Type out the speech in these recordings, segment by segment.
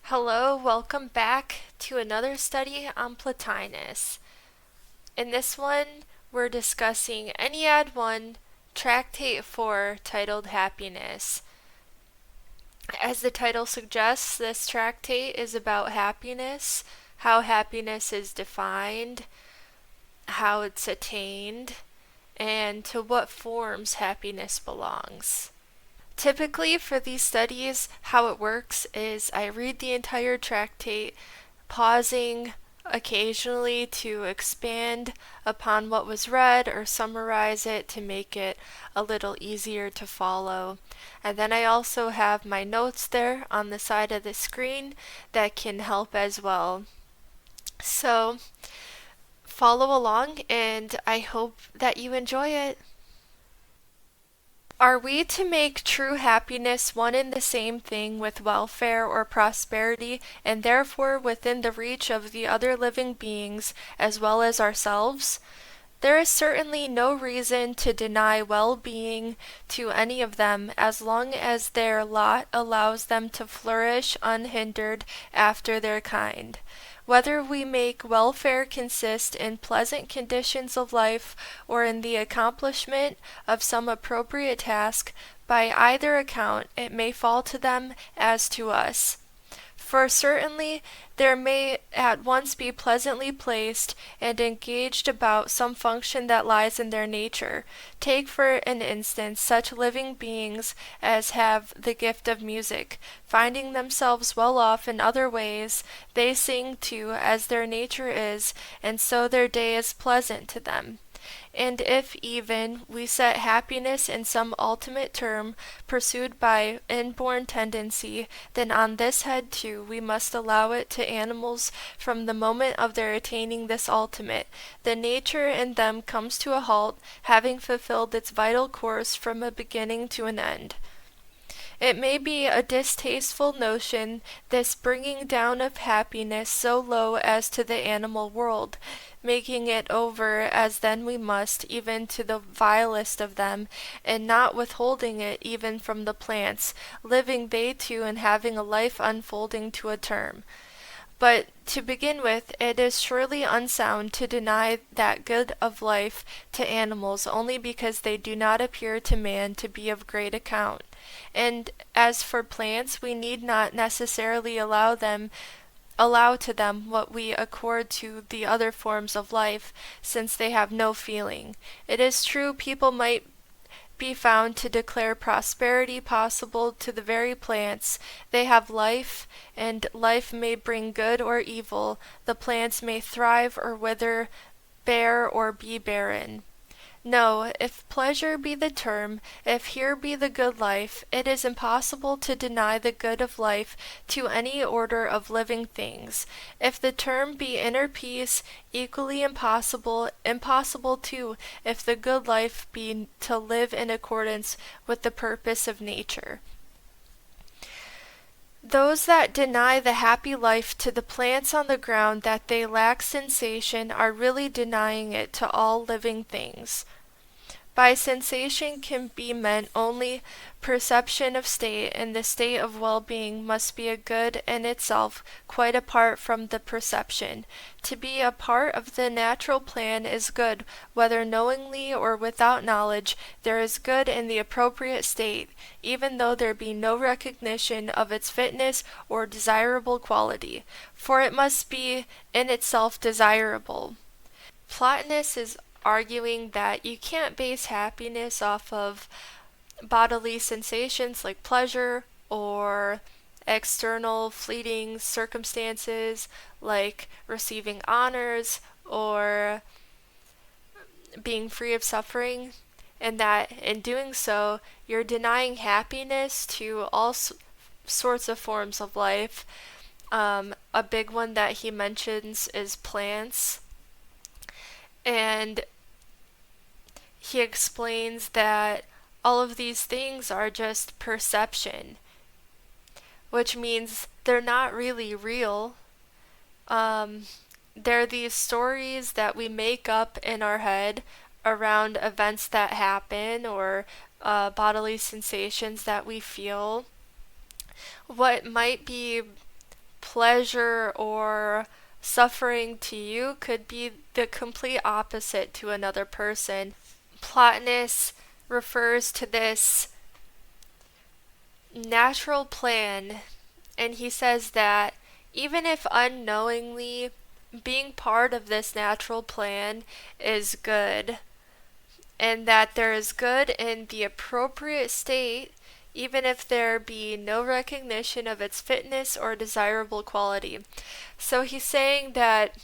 Hello, welcome back to another study on Plotinus. In this one, we're discussing Ennead 1, Tractate 4, titled Happiness. As the title suggests, this tractate is about happiness, how happiness is defined, how it's attained, and to what forms happiness belongs. Typically, for these studies, how it works is I read the entire tractate, pausing occasionally to expand upon what was read or summarize it to make it a little easier to follow. And then I also have my notes there on the side of the screen that can help as well. So, follow along, and I hope that you enjoy it. Are we to make true happiness one and the same thing with welfare or prosperity, and therefore within the reach of the other living beings as well as ourselves? There is certainly no reason to deny well-being to any of them as long as their lot allows them to flourish unhindered after their kind. Whether we make welfare consist in pleasant conditions of life or in the accomplishment of some appropriate task, by either account it may fall to them as to us. For certainly there may at once be pleasantly placed and engaged about some function that lies in their nature. Take for an instance such living beings as have the gift of music. Finding themselves well off in other ways, they sing too as their nature is, and so their day is pleasant to them. And if even we set happiness in some ultimate term pursued by inborn tendency, then on this head too we must allow it to animals from the moment of their attaining this ultimate. The nature in them comes to a halt, having fulfilled its vital course from a beginning to an end. It may be a distasteful notion, this bringing down of happiness so low as to the animal world, making it over as then we must, even to the vilest of them, and not withholding it even from the plants, living they too and having a life unfolding to a term. But to begin with, it is surely unsound to deny that good of life to animals only because they do not appear to man to be of great account. And as for plants, we need not necessarily allow to them what we accord to the other forms of life, since they have no feeling. It is true people might be found to declare prosperity possible to the very plants. They have life, and life may bring good or evil. The plants may thrive or wither, bear or be barren. No, if pleasure be the term, if here be the good life, it is impossible to deny the good of life to any order of living things. If the term be inner peace, equally impossible too, if the good life be to live in accordance with the purpose of nature. Those that deny the happy life to the plants on the ground that they lack sensation are really denying it to all living things. By sensation can be meant only perception of state, and the state of well-being must be a good in itself, quite apart from the perception. To be a part of the natural plan is good, whether knowingly or without knowledge. There is good in the appropriate state, even though there be no recognition of its fitness or desirable quality, for it must be in itself desirable. Plotinus is arguing that you can't base happiness off of bodily sensations like pleasure or external fleeting circumstances like receiving honors or being free of suffering, and that in doing so you're denying happiness to all sorts of forms of life. A big one that he mentions is plants, and he explains that all of these things are just perception, which means they're not really real. They're these stories that we make up in our head around events that happen or bodily sensations that we feel. What might be pleasure or suffering to you could be the complete opposite to another person. Plotinus refers to this natural plan, and he says that even if unknowingly, being part of this natural plan is good, and that there is good in the appropriate state, even if there be no recognition of its fitness or desirable quality. So he's saying that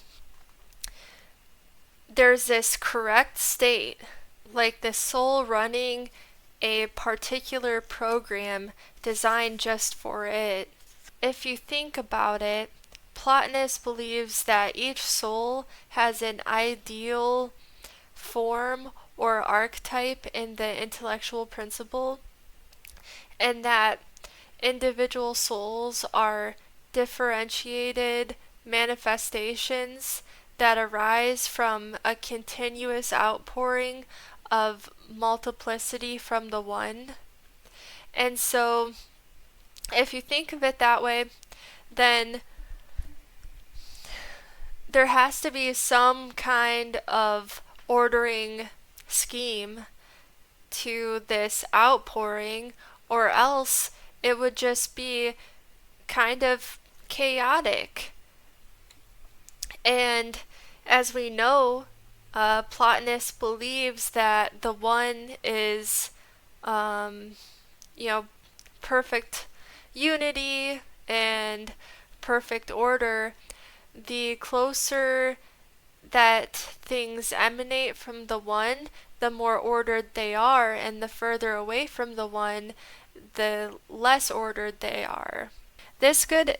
there's this correct state, like the soul running a particular program designed just for it. If you think about it, Plotinus believes that each soul has an ideal form or archetype in the intellectual principle, and that individual souls are differentiated manifestations that arise from a continuous outpouring of multiplicity from the one. And so, if you think of it that way, then there has to be some kind of ordering scheme to this outpouring, or else it would just be kind of chaotic. And as we know, Plotinus believes that the one is, perfect unity and perfect order. The closer that things emanate from the one, the more ordered they are, and the further away from the one, the less ordered they are. This good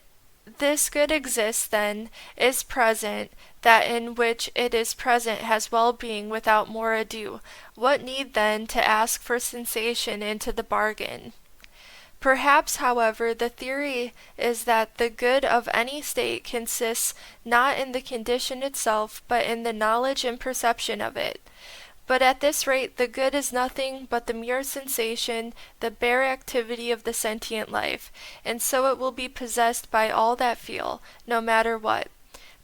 exists then, is present, that in which it is present has well-being without more ado. What need then to ask for sensation into the bargain? Perhaps, however, the theory is that the good of any state consists not in the condition itself, but in the knowledge and perception of it. But at this rate, the good is nothing but the mere sensation, the bare activity of the sentient life, and so it will be possessed by all that feel, no matter what.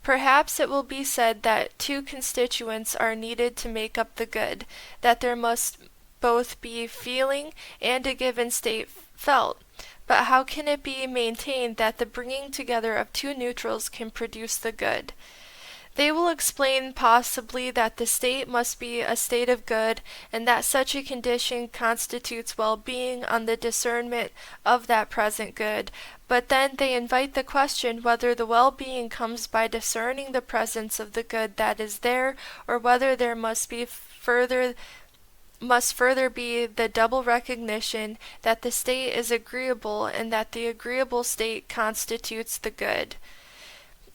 Perhaps it will be said that two constituents are needed to make up the good, that there must both be feeling and a given state felt. But how can it be maintained that the bringing together of two neutrals can produce the good? They will explain possibly that the state must be a state of good, and that such a condition constitutes well-being on the discernment of that present good. But then they invite the question whether the well-being comes by discerning the presence of the good that is there, or whether there must further be the double recognition that the state is agreeable and that the agreeable state constitutes the good.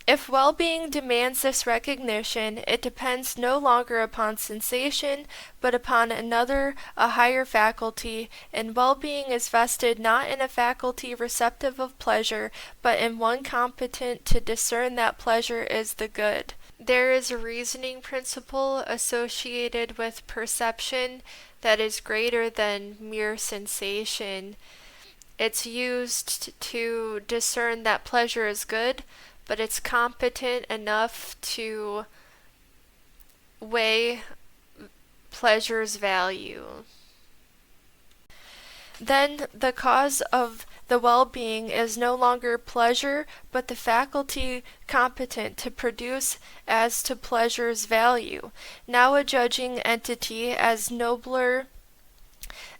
If well-being demands this recognition, it depends no longer upon sensation, but upon another, a higher faculty, and well-being is vested not in a faculty receptive of pleasure, but in one competent to discern that pleasure is the good. There is a reasoning principle associated with perception that is greater than mere sensation. It's used to discern that pleasure is good, but it's competent enough to weigh pleasure's value. Then the cause of the well-being is no longer pleasure, but the faculty competent to produce as to pleasure's value. Now a judging entity as nobler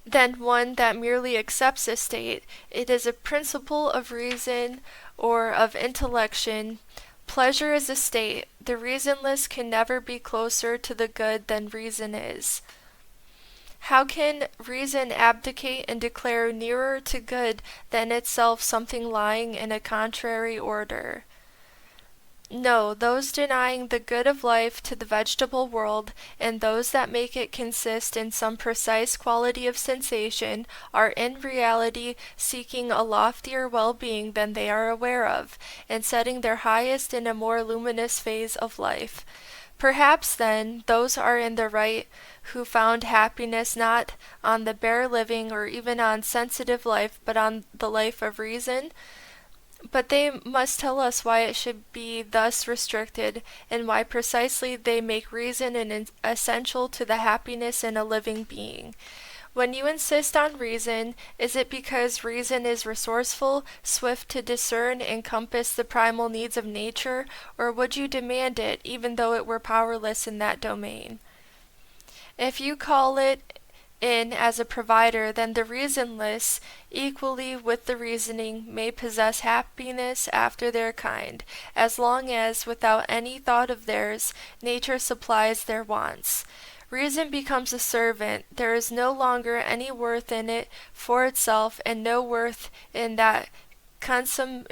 than one that merely accepts a state, it is a principle of reason or of intellection. Pleasure is a state. The reasonless can never be closer to the good than reason is. How can reason abdicate and declare nearer to good than itself something lying in a contrary order? No, those denying the good of life to the vegetable world, and those that make it consist in some precise quality of sensation, are in reality seeking a loftier well-being than they are aware of, and setting their highest in a more luminous phase of life. Perhaps, then, those are in the right who found happiness not on the bare living or even on sensitive life, but on the life of reason. But they must tell us why it should be thus restricted, and why precisely they make reason an essential to the happiness in a living being. When you insist on reason, is it because reason is resourceful, swift to discern and compass the primal needs of nature, or would you demand it, even though it were powerless in that domain? If you call it in as a provider, then the reasonless, equally with the reasoning, may possess happiness after their kind, as long as, without any thought of theirs, nature supplies their wants. Reason becomes a servant. There is no longer any worth in it for itself, and no worth in that consummation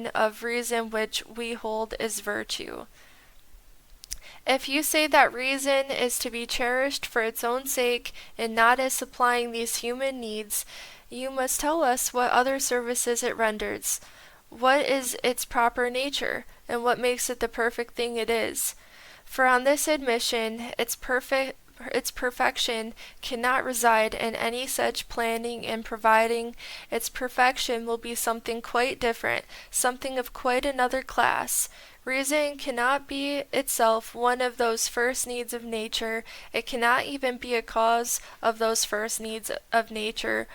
of reason which we hold is virtue. If you say that reason is to be cherished for its own sake and not as supplying these human needs, you must tell us what other services it renders, what is its proper nature, and what makes it the perfect thing it is. For on this admission, its perfection cannot reside in any such planning and providing. Its perfection will be something quite different, something of quite another class. Reason cannot be itself one of those first needs of nature. It cannot even be a cause of those first needs of nature,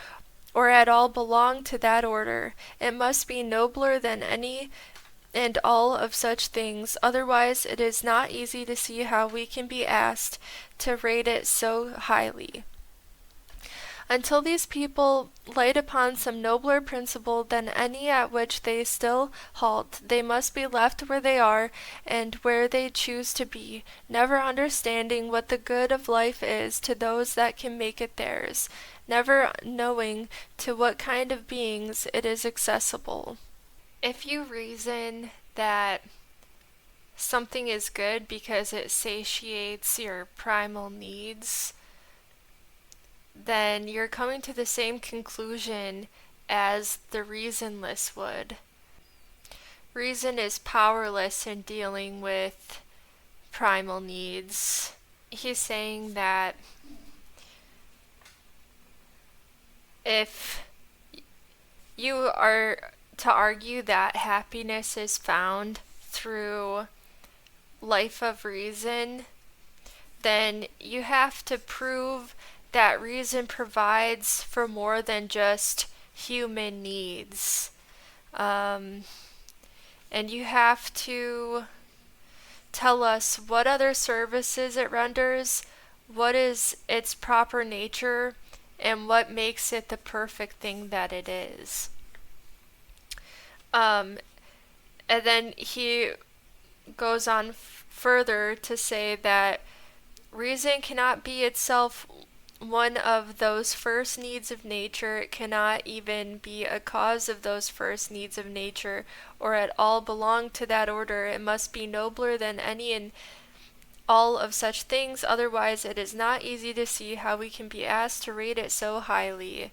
or at all belong to that order. It must be nobler than any and all of such things, otherwise it is not easy to see how we can be asked to rate it so highly. Until these people light upon some nobler principle than any at which they still halt, they must be left where they are and where they choose to be, never understanding what the good of life is to those that can make it theirs, never knowing to what kind of beings it is accessible. If you reason that something is good because it satiates your primal needs, then you're coming to the same conclusion as the reasonless would. Reason is powerless in dealing with primal needs. He's saying that if you are to argue that happiness is found through life of reason, then you have to prove that reason provides for more than just human needs. And you have to tell us what other services it renders, what is its proper nature, and what makes it the perfect thing that it is. And then he goes on further to say that reason cannot be itself one of those first needs of nature. It cannot even be a cause of those first needs of nature, or at all belong to that order. It must be nobler than any and all of such things, otherwise it is not easy to see how we can be asked to rate it so highly.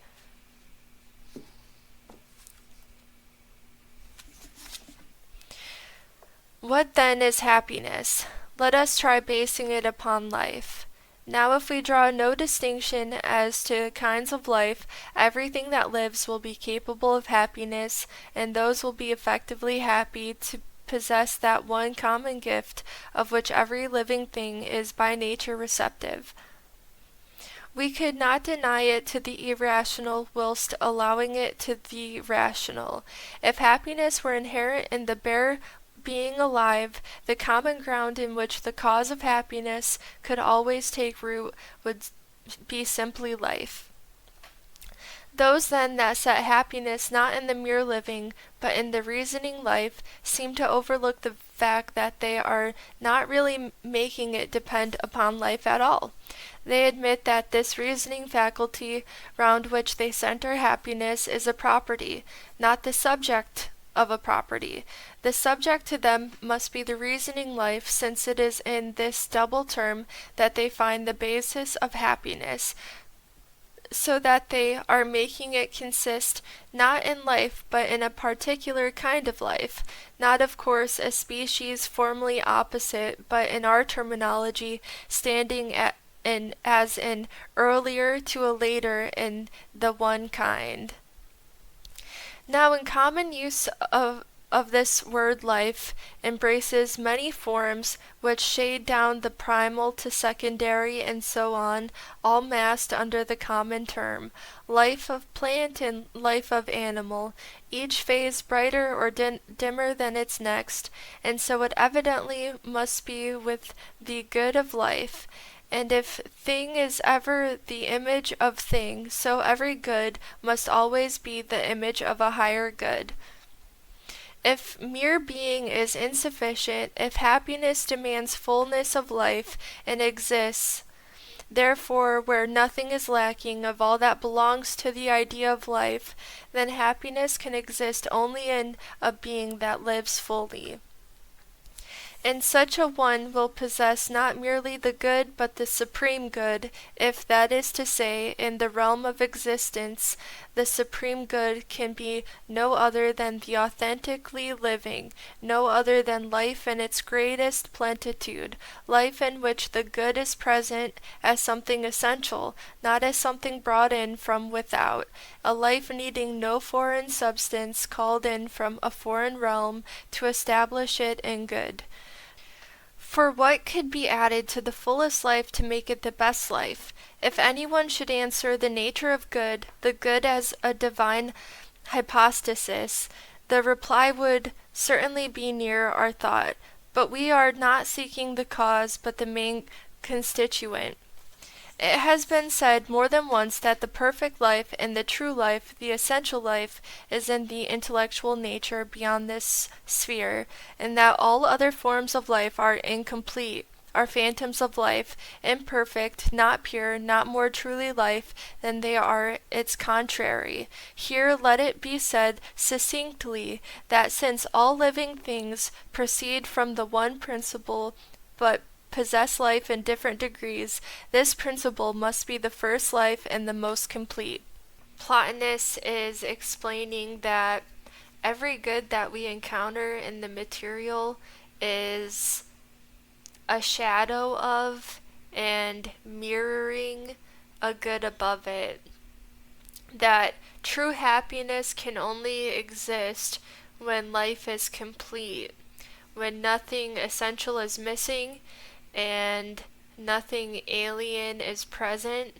What then is happiness? Let us try basing it upon life. Now if we draw no distinction as to kinds of life, everything that lives will be capable of happiness, and those will be effectively happy to possess that one common gift of which every living thing is by nature receptive. We could not deny it to the irrational whilst allowing it to the rational. If happiness were inherent in the bare being alive, the common ground in which the cause of happiness could always take root would be simply life. Those then that set happiness not in the mere living, but in the reasoning life, seem to overlook the fact that they are not really making it depend upon life at all. They admit that this reasoning faculty round which they center happiness is a property, not the subject of a property. The subject to them must be the reasoning life, since it is in this double term that they find the basis of happiness, so that they are making it consist not in life but in a particular kind of life, not of course a species formally opposite, but in our terminology standing as an earlier to a later in the one kind. Now, in common use of this word life embraces many forms which shade down the primal to secondary and so on, all massed under the common term, life of plant and life of animal, each phase brighter or dimmer than its next, and so it evidently must be with the good of life. And if thing is ever the image of thing, so every good must always be the image of a higher good. If mere being is insufficient, if happiness demands fullness of life and exists, therefore, where nothing is lacking of all that belongs to the idea of life, then happiness can exist only in a being that lives fully. And such a one will possess not merely the good, but the supreme good, if that is to say, in the realm of existence, the supreme good can be no other than the authentically living, no other than life in its greatest plenitude, life in which the good is present as something essential, not as something brought in from without, a life needing no foreign substance called in from a foreign realm to establish it in good. For what could be added to the fullest life to make it the best life? If anyone should answer the nature of good, the good as a divine hypostasis, the reply would certainly be near our thought. But we are not seeking the cause, but the main constituent. It has been said more than once that the perfect life and the true life, the essential life, is in the intellectual nature beyond this sphere, and that all other forms of life are incomplete, are phantoms of life, imperfect, not pure, not more truly life than they are its contrary. Here let it be said succinctly that since all living things proceed from the one principle, but possess life in different degrees, this principle must be the first life and the most complete. Plotinus is explaining that every good that we encounter in the material is a shadow of and mirroring a good above it. That true happiness can only exist when life is complete, when nothing essential is missing and nothing alien is present.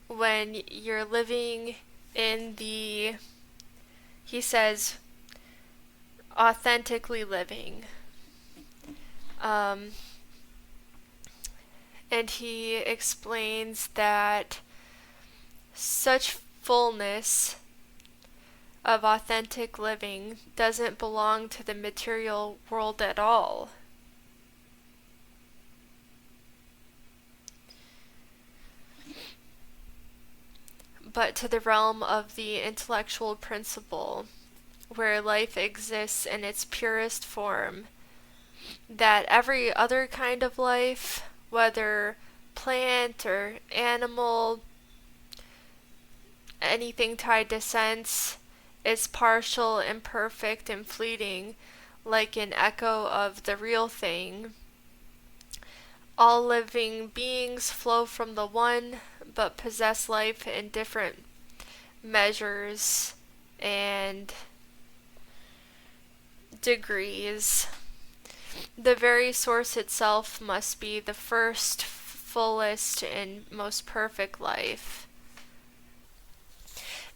When you're living in the, he says, authentically living. And he explains that such fullness of authentic living doesn't belong to the material world at all. But to the realm of the intellectual principle, where life exists in its purest form, that every other kind of life, whether plant or animal, anything tied to sense, is partial, imperfect, and fleeting, like an echo of the real thing. All living beings flow from the one, but possess life in different measures and degrees. The very source itself must be the first, fullest, and most perfect life.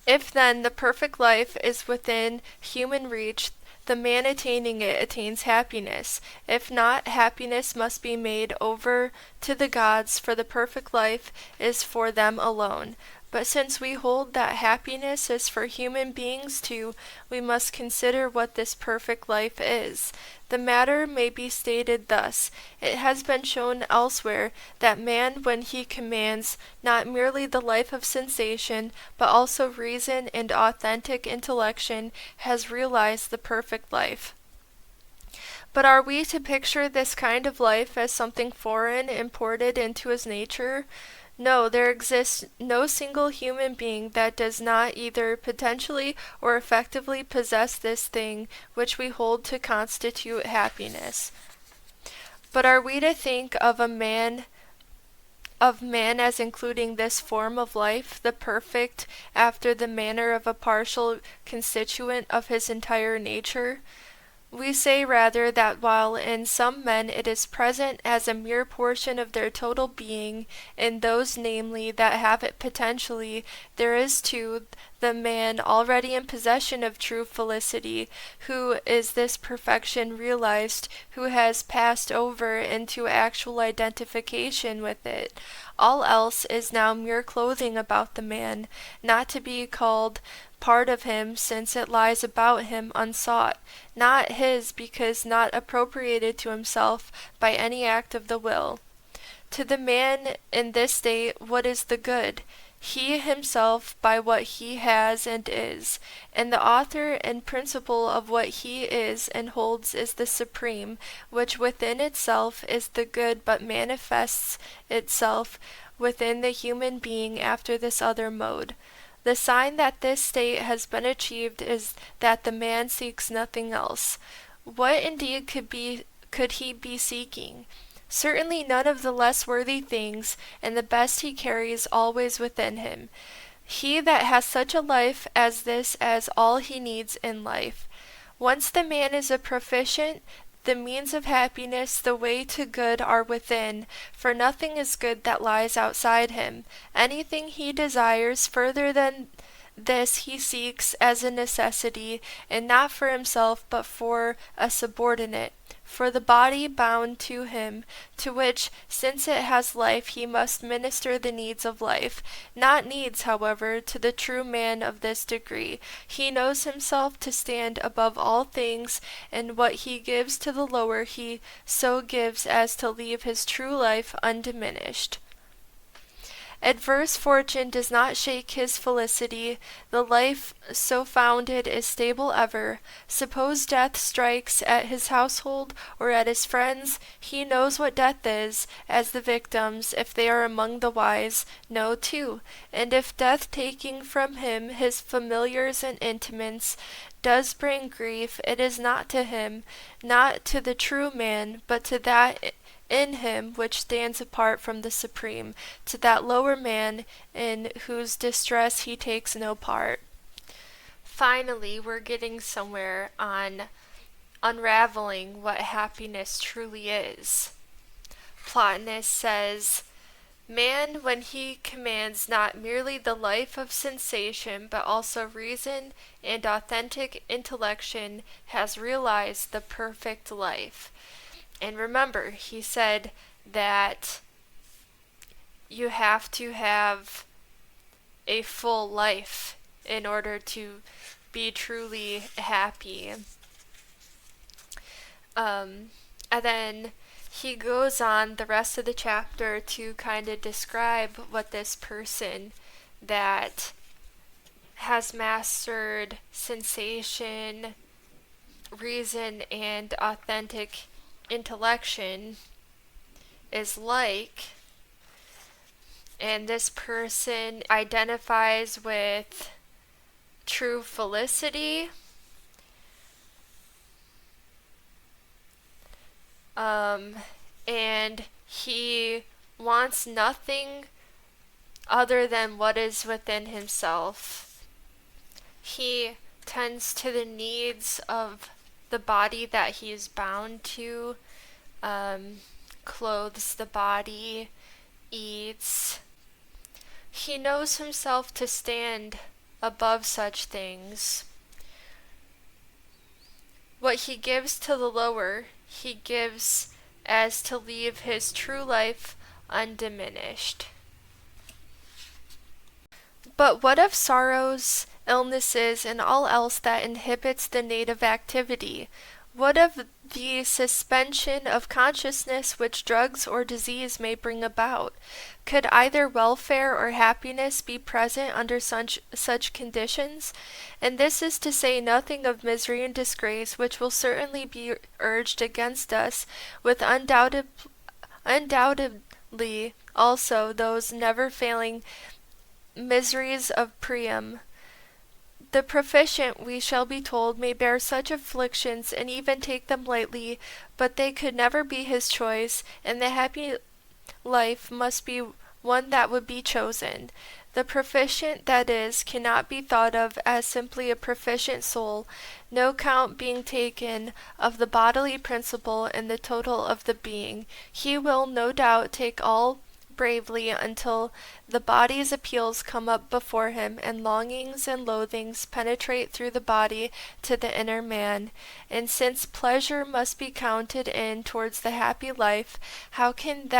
If then the perfect life is within human reach, the man attaining it attains happiness. If not, happiness must be made over to the gods, for the perfect life is for them alone. But since we hold that happiness is for human beings too, we must consider what this perfect life is. The matter may be stated thus. It has been shown elsewhere that man, when he commands not merely the life of sensation, but also reason and authentic intellection, has realized the perfect life. But are we to picture this kind of life as something foreign imported into his nature? No, there exists no single human being that does not either potentially or effectively possess this thing which we hold to constitute happiness. But are we to think of a man of man as including this form of life, the perfect, after the manner of a partial constituent of his entire nature? We say rather that while in some men it is present as a mere portion of their total being, in those namely that have it potentially, there is too the man already in possession of true felicity, who is this perfection realized, who has passed over into actual identification with it. All else is now mere clothing about the man, not to be called part of him, since it lies about him unsought, not his, because not appropriated to himself by any act of the will. To the man in this state, what is the good? He himself by what he has and is, and the author and principle of what he is and holds is the supreme, which within itself is the good but manifests itself within the human being after this other mode. The sign that this state has been achieved is that the man seeks nothing else. What indeed could he be seeking? Certainly none of the less worthy things, and the best he carries always within him. He that has such a life as this as all he needs in life. Once the man is a proficient, the means of happiness, the way to good are within, for nothing is good that lies outside him. Anything he desires further than this he seeks as a necessity, and not for himself but for a subordinate, for the body bound to him, to which, since it has life, he must minister the needs of life, not needs, however, to the true man of this degree. He knows himself to stand above all things, and what he gives to the lower he so gives as to leave his true life undiminished. Adverse fortune does not shake his felicity. The life so founded is stable ever. Suppose death strikes at his household or at his friends, he knows what death is, as the victims, if they are among the wise, know too. And if death taking from him his familiars and intimates does bring grief, it is not to him, not to the true man, but to that in him which stands apart from the supreme, to that lower man in whose distress he takes no part. Finally, we're getting somewhere on unraveling what happiness truly is. Plotinus says, man, when he commands not merely the life of sensation, but also reason and authentic intellection, has realized the perfect life. And remember, he said that you have to have a full life in order to be truly happy. And then he goes on the rest of the chapter to kind of describe what this person that has mastered sensation, reason, and authentic intellection is like. And this person identifies with true felicity, and he wants nothing other than what is within himself. He tends to the needs of the body that he is bound to, clothes the body, eats. He knows himself to stand above such things. What he gives to the lower, he gives as to leave his true life undiminished. But what of sorrows, illnesses, and all else that inhibits the native activity? What of the suspension of consciousness which drugs or disease may bring about? Could either welfare or happiness be present under such conditions? And this is to say nothing of misery and disgrace, which will certainly be urged against us, with undoubtedly also those never-failing miseries of Priam. The proficient, we shall be told, may bear such afflictions and even take them lightly, but they could never be his choice, and the happy life must be one that would be chosen. The proficient, that is, cannot be thought of as simply a proficient soul, no count being taken of the bodily principle in the total of the being. He will, no doubt, take all bravely until the body's appeals come up before him, and longings and loathings penetrate through the body to the inner man. And since pleasure must be counted in towards the happy life, how can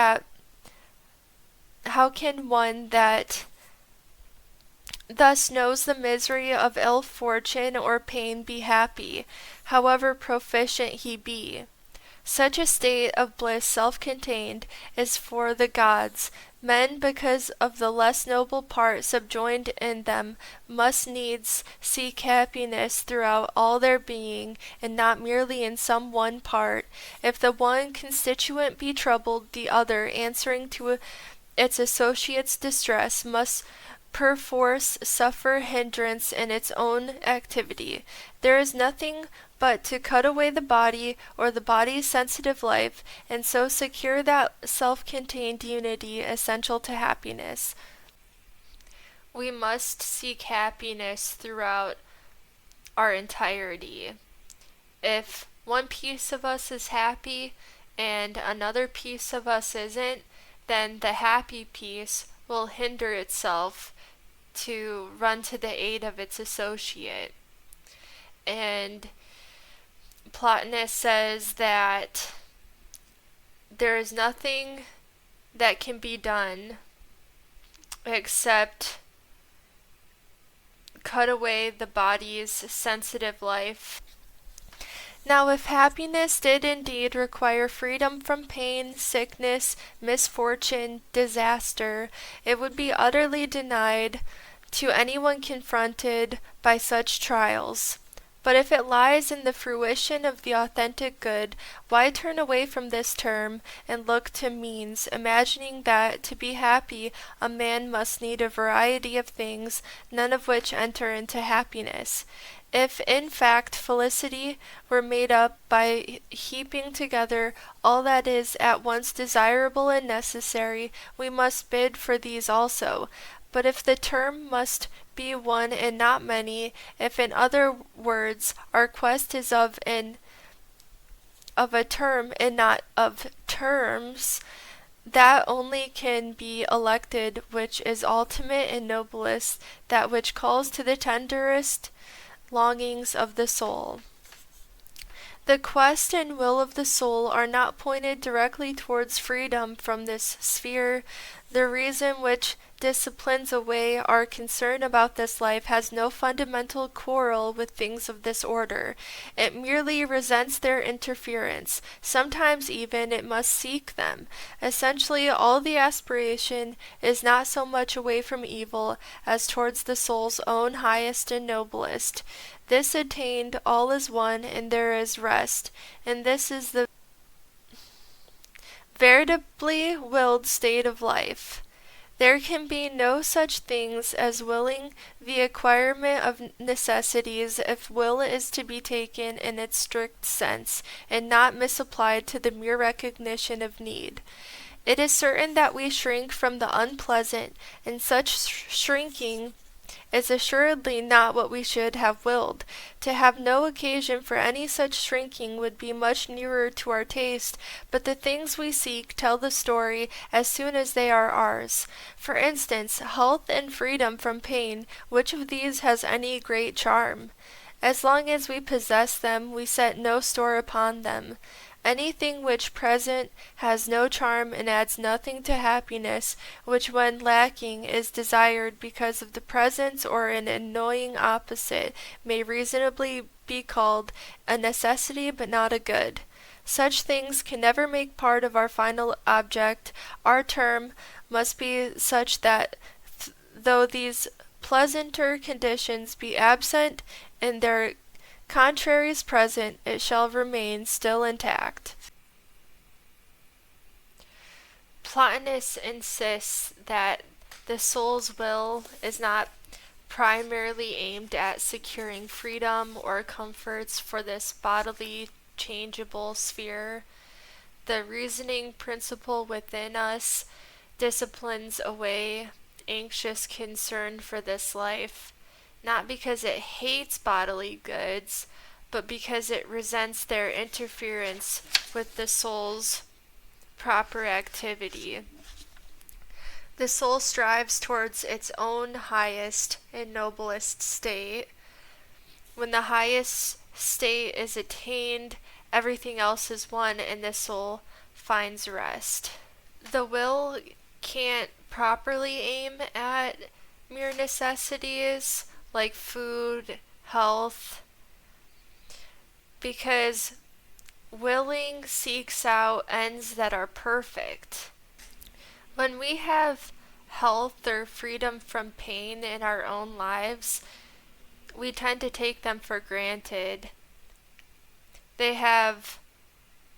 one that thus knows the misery of ill fortune or pain be happy, however proficient he be? Such a state of bliss self-contained is for the gods. Men, because of the less noble part subjoined in them, must needs seek happiness throughout all their being, and not merely in some one part. If the one constituent be troubled, the other, answering to its associate's distress, must perforce suffer hindrance in its own activity. There is nothing but to cut away the body or the body's sensitive life, and so secure that self-contained unity essential to happiness. We must seek happiness throughout our entirety. If one piece of us is happy and another piece of us isn't, then the happy piece will hinder itself to run to the aid of its associate. And Plotinus says that there is nothing that can be done except cut away the body's sensitive life. Now, if happiness did indeed require freedom from pain, sickness, misfortune, disaster, it would be utterly denied to anyone confronted by such trials. But if it lies in the fruition of the authentic good, why turn away from this term and look to means, imagining that to be happy a man must need a variety of things, none of which enter into happiness? If in fact felicity were made up by heaping together all that is at once desirable and necessary, we must bid for these also. But if the term must be one and not many, if in other words our quest is of a term and not of terms, that only can be elected which is ultimate and noblest, that which calls to the tenderest longings of the soul. The quest and will of the soul are not pointed directly towards freedom from this sphere. The reason which disciplines away our concern about this life has no fundamental quarrel with things of this order. It merely resents their interference. Sometimes even it must seek them. Essentially, all the aspiration is not so much away from evil as towards the soul's own highest and noblest. This attained, all is one, and there is rest, and this is the veritably willed state of life. There can be no such things as willing the acquirement of necessities if will is to be taken in its strict sense, and not misapplied to the mere recognition of need. It is certain that we shrink from the unpleasant, and such shrinking is assuredly not what we should have willed. To have no occasion for any such shrinking would be much nearer to our taste, but the things we seek tell the story as soon as they are ours. For instance, health and freedom from pain, which of these has any great charm? As long as we possess them, we set no store upon them. Anything which present has no charm and adds nothing to happiness, which when lacking is desired because of the presence or an annoying opposite, may reasonably be called a necessity but not a good. Such things can never make part of our final object. Our term must be such that though these pleasanter conditions be absent and their contraries present, it shall remain still intact. Plotinus insists that the soul's will is not primarily aimed at securing freedom or comforts for this bodily changeable sphere. The reasoning principle within us disciplines away anxious concern for this life, not because it hates bodily goods, but because it resents their interference with the soul's proper activity. The soul strives towards its own highest and noblest state. When the highest state is attained, everything else is won and the soul finds rest. The will can't properly aim at mere necessities like food, health, because willing seeks out ends that are perfect. When we have health or freedom from pain in our own lives, we tend to take them for granted. They have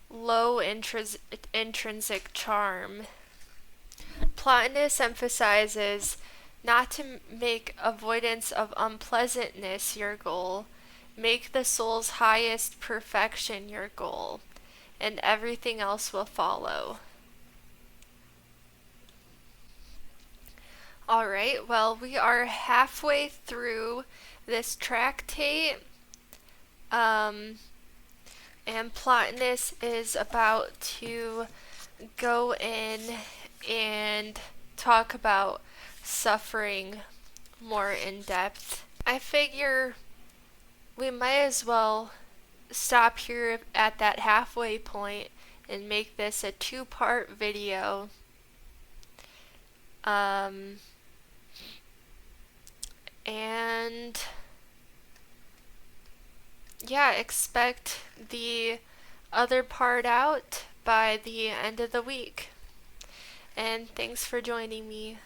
low intrinsic charm. Plotinus emphasizes not to make avoidance of unpleasantness your goal. Make the soul's highest perfection your goal, and everything else will follow. Alright, well, we are halfway through this tractate, and Plotinus is about to go in and talk about suffering more in depth. I figure we might as well stop here at that halfway point and make this a 2-part video. And yeah, expect the other part out by the end of the week. And thanks for joining me.